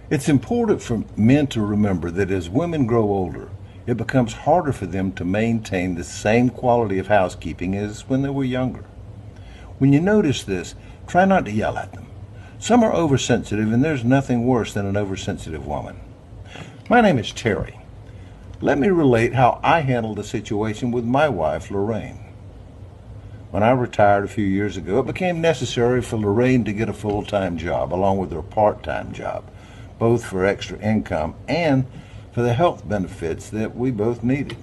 It's important for men to remember that as women grow older, it becomes harder for them to maintain the same quality of housekeeping as when they were younger. When you notice this, try not to yell at them. Some are oversensitive, and there's nothing worse than an oversensitive woman. My name is Terry. Let me relate how I handled a situation with my wife, Lorraine. When I retired a few years ago, it became necessary for Lorraine to get a full-time job along with her part-time job, both for extra income and for the health benefits that we both needed.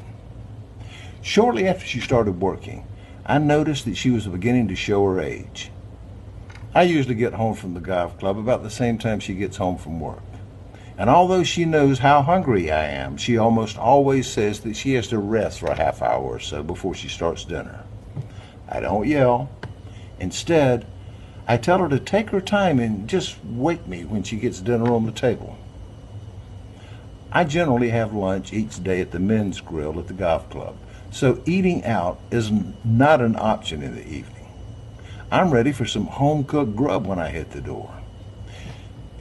Shortly after she started working, I noticed that she was beginning to show her age. I usually get home from the golf club about the same time she gets home from work. And although she knows how hungry I am, she almost always says that she has to rest for a half hour or so before she starts dinner. I don't yell. Instead, I tell her to take her time and just wake me when she gets dinner on the table. I generally have lunch each day at the men's grill at the golf club, so eating out is not an option in the evening. I'm ready for some home-cooked grub when I hit the door.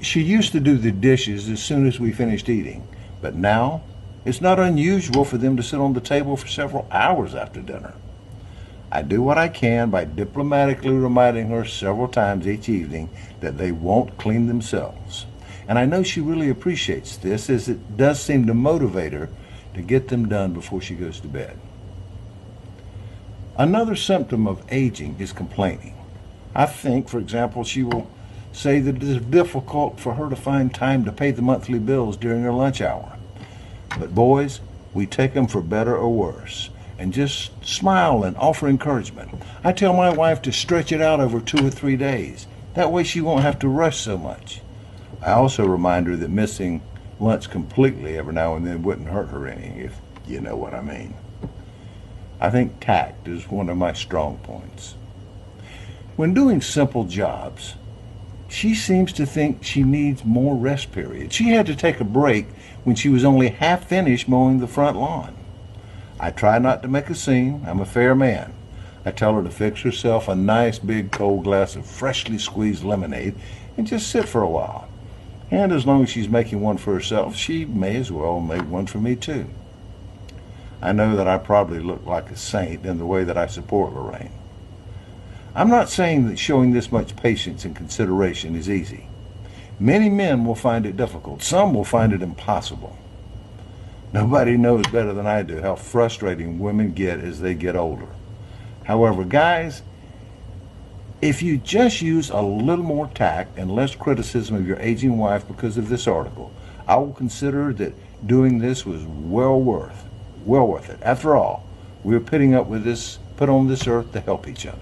She used to do the dishes as soon as we finished eating, but now it's not unusual for them to sit on the table for several hours after dinner. I do what I can by diplomatically reminding her several times each evening that they won't clean themselves. And I know she really appreciates this, as it does seem to motivate her to get them done before she goes to bed. Another symptom of aging is complaining. I think, for example, she will say that it is difficult for her to find time to pay the monthly bills during her lunch hour. But boys, we take them for better or worse, and just smile and offer encouragement. I tell my wife to stretch it out over 2 or 3 days. That way she won't have to rush so much. I also remind her that missing lunch completely every now and then wouldn't hurt her any, if you know what I mean. I think tact is one of my strong points. When doing simple jobs, she seems to think she needs more rest periods. She had to take a break when she was only half finished mowing the front lawn. I try not to make a scene. I'm a fair man. I tell her to fix herself a nice big cold glass of freshly squeezed lemonade and just sit for a while. And as long as she's making one for herself, she may as well make one for me too. I know that I probably look like a saint in the way that I support Lorraine. I'm not saying that showing this much patience and consideration is easy. Many men will find it difficult. Some will find it impossible. Nobody knows better than I do how frustrating women get as they get older. However, guys, if you just use a little more tact and less criticism of your aging wife because of this article, I will consider that doing this was well worth it. After all, we are put on this earth to help each other.